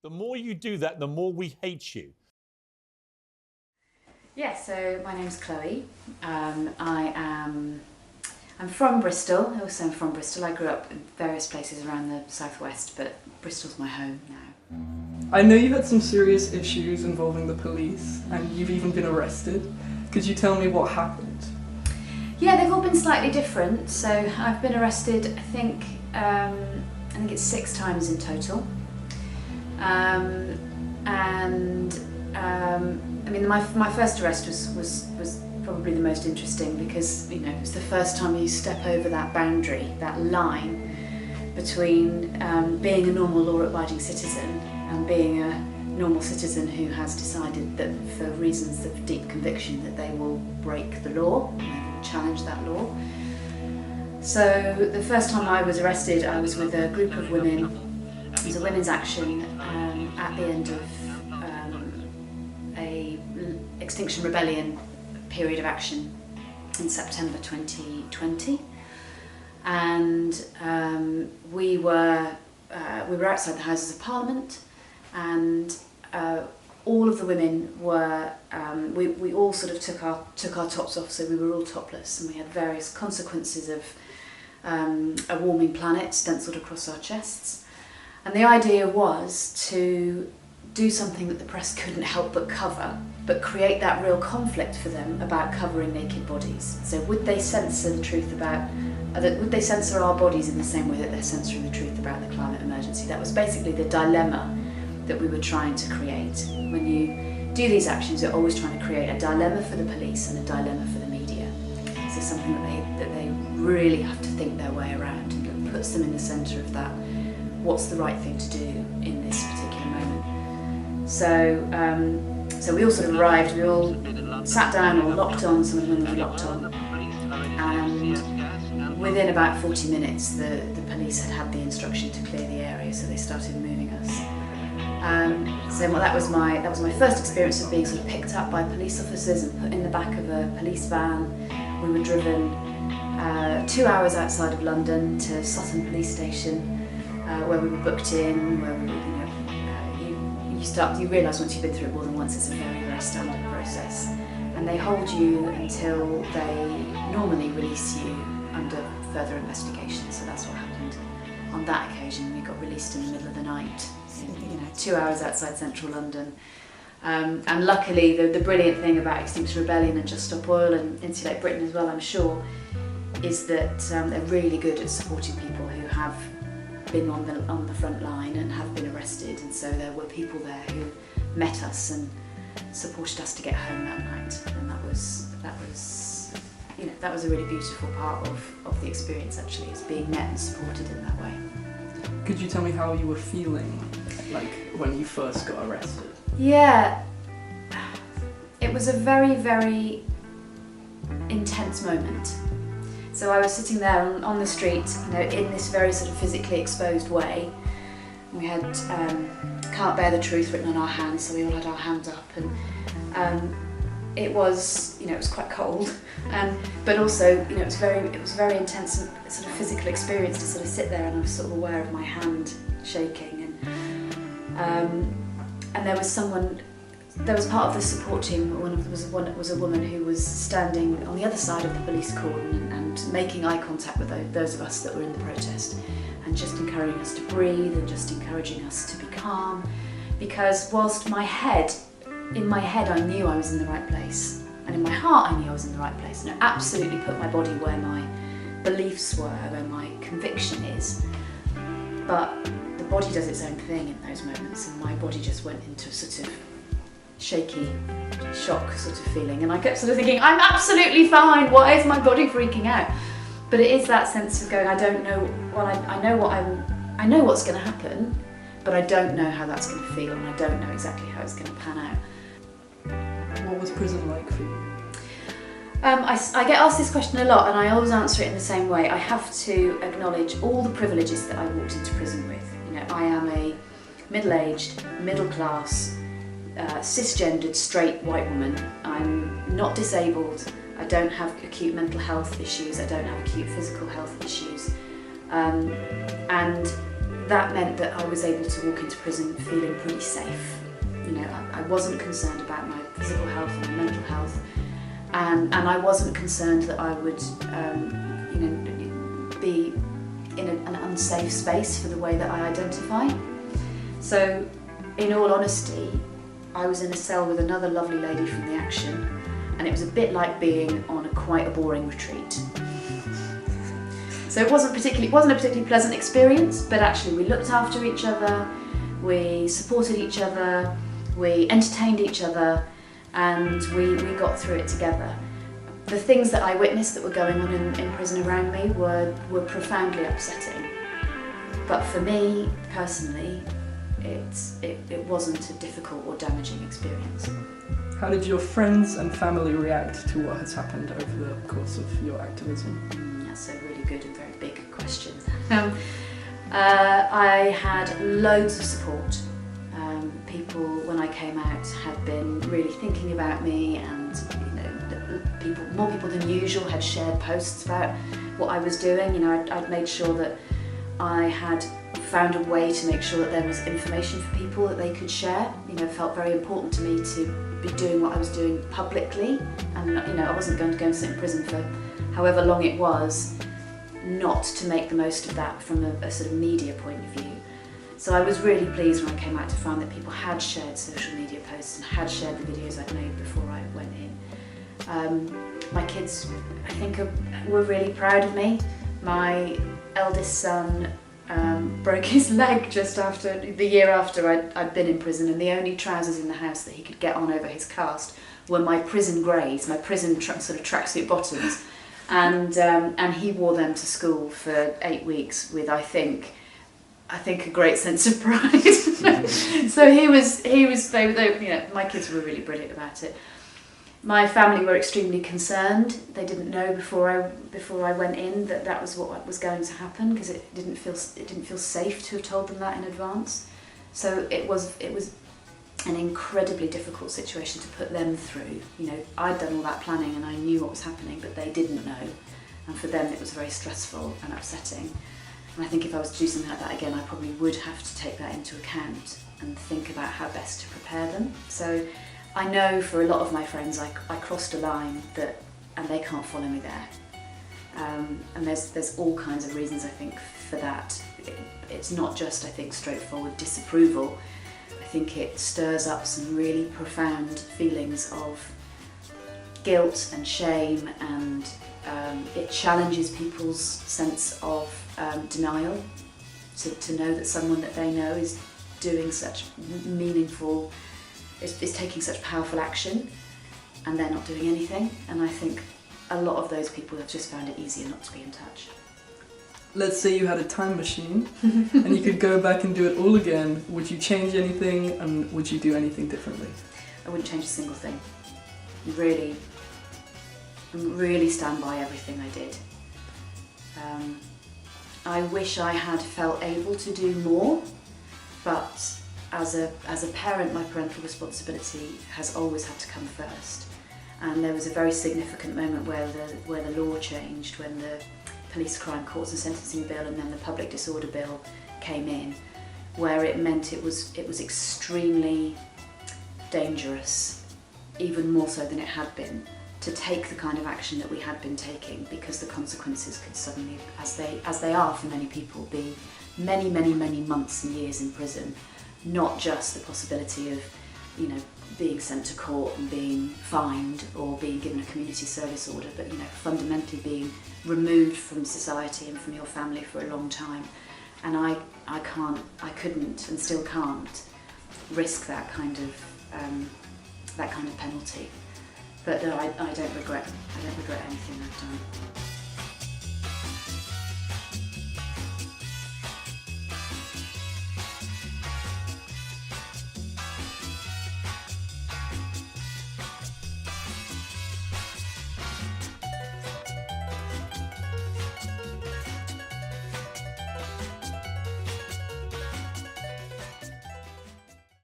The more you do that, the more we hate you. Yeah, so my name's Chloe. I'm from Bristol. Also, I'm from Bristol. I grew up in various places around the southwest, but Bristol's my home now. I know you had some serious issues involving the police, and you've even been arrested. Could you tell me what happened? Yeah, they've all been slightly different. So I've been arrested, I think it's 6 times in total. My first arrest was probably the most interesting because, you know, it was the first time you step over that boundary, that line between being a normal law-abiding citizen and being a normal citizen who has decided that for reasons of deep conviction that they will break the law and they will challenge that law. So the first time I was arrested, I was with a group of women. It was a women's action at the end of a Extinction Rebellion period of action in September 2020, and we were outside the Houses of Parliament, and all of the women were we all sort of took our tops off, so we were all topless, and we had various consequences of a warming planet stencilled across our chests. And the idea was to do something that the press couldn't help but cover, but create that real conflict for them about covering naked bodies. So would they censor the truth about, would they censor our bodies in the same way that they're censoring the truth about the climate emergency? That was basically the dilemma that we were trying to create. When you do these actions, you're always trying to create a dilemma for the police and a dilemma for the media. So something that they really have to think their way around, and that puts them in the centre of that, what's the right thing to do in this particular moment. So we all sort of arrived, we all sat down or locked on, some of them were locked on, and within about 40 minutes the police had the instruction to clear the area, so they started moving us. That was my first experience of being sort of picked up by police officers and put in the back of a police van. We were driven 2 hours outside of London to Sutton Police Station, where we were booked in, where we, you realise once you've been through it more than once, it's a very, very standard process. And they hold you until they normally release you under further investigation. So that's what happened on that occasion. We got released in the middle of the night, 2 hours outside central London. And luckily, the brilliant thing about Extinction Rebellion and Just Stop Oil and Insulate Britain as well, I'm sure, is that they're really good at supporting people who have been on the front line and have been arrested, and so there were people there who met us and supported us to get home that night, and that was a really beautiful part of the experience, actually, is being met and supported in that way. Could you tell me how you were feeling, like, when you first got arrested? Yeah, it was a very, very intense moment. So I was sitting there on the street, in this very sort of physically exposed way. We had "Can't Bear the Truth" written on our hands, so we all had our hands up, and it was quite cold, but also it was very intense and sort of physical experience to sort of sit there, and I was sort of aware of my hand shaking, and there was part of the support team. Was a woman who was standing on the other side of the police cordon and making eye contact with those of us that were in the protest, and just encouraging us to breathe and just encouraging us to be calm, because whilst in my head I knew I was in the right place, and in my heart I knew I was in the right place, and I absolutely put my body where my beliefs were, where my conviction is, but the body does its own thing in those moments, and my body just went into a sort of shaky shock sort of feeling, and I kept sort of thinking, I'm absolutely fine, why is my body freaking out? But it is that sense of going, I don't know, well, I know what's going to happen, but I don't know how that's going to feel, and I don't know exactly how it's going to pan out. What was prison like for you? I get asked this question a lot, and I always answer it in the same way. I have to acknowledge all the privileges that I walked into prison with. I am a middle-aged, middle-class, cisgendered, straight white woman. I'm not disabled. I don't have acute mental health issues. I don't have acute physical health issues. And that meant that I was able to walk into prison feeling pretty safe. You know, I wasn't concerned about my physical health and my mental health, and I wasn't concerned that I would, you know, be in an unsafe space for the way that I identify. So, in all honesty, I was in a cell with another lovely lady from the action, and it was a bit like being on quite a boring retreat. So it wasn't a particularly pleasant experience, but actually we looked after each other, we supported each other, we entertained each other, and we got through it together. The things that I witnessed that were going on in prison around me were profoundly upsetting. But for me, personally, it wasn't a difficult or damaging experience. How did your friends and family react to what has happened over the course of your activism? That's a really good and very big question. I had loads of support. People, when I came out, had been really thinking about me, and more people than usual had shared posts about what I was doing. You know, I'd made sure that I had found a way to make sure that there was information for people that they could share. You know, it felt very important to me to be doing what I was doing publicly, and you know, I wasn't going to go and sit in prison for however long it was, not to make the most of that from a sort of media point of view. So I was really pleased when I came out to find that people had shared social media posts and had shared the videos I'd made before I went in. My kids, I think, were really proud of me. My eldest son broke his leg just after the year after I'd been in prison, and the only trousers in the house that he could get on over his cast were my prison greys, my prison sort of tracksuit bottoms, and he wore them to school for 8 weeks with I think a great sense of pride. So they, you know, my kids were really brilliant about it. My family were extremely concerned. They didn't know before I went in that was what was going to happen, because it didn't feel safe to have told them that in advance. So it was an incredibly difficult situation to put them through. You know, I'd done all that planning and I knew what was happening, but they didn't know, and for them it was very stressful and upsetting. And I think if I was to do something like that again, I probably would have to take that into account and think about how best to prepare them. So I know for a lot of my friends, I crossed a line and they can't follow me there. And there's all kinds of reasons, I think, for that. It's not just, I think, straightforward disapproval. I think it stirs up some really profound feelings of guilt and shame, and it challenges people's sense of denial, to know that someone that they know is doing such meaningful, is taking such powerful action, and they're not doing anything. And I think a lot of those people have just found it easier not to be in touch. Let's say you had a time machine and you could go back and do it all again. Would you change anything, and would you do anything differently? I wouldn't change a single thing. Really stand by everything I did. I wish I had felt able to do more, but as a parent, my parental responsibility has always had to come first. And there was a very significant moment where the law changed, when the Police Crime Courts and Sentencing Bill and then the Public Disorder Bill came in, where it meant it was extremely dangerous, even more so than it had been, to take the kind of action that we had been taking, because the consequences could suddenly, as they are for many people, be many, many, many months and years in prison. Not just the possibility of, you know, being sent to court and being fined or being given a community service order, but, you know, fundamentally being removed from society and from your family for a long time. And I couldn't and still can't risk that kind of penalty. But no, I don't regret anything I've done.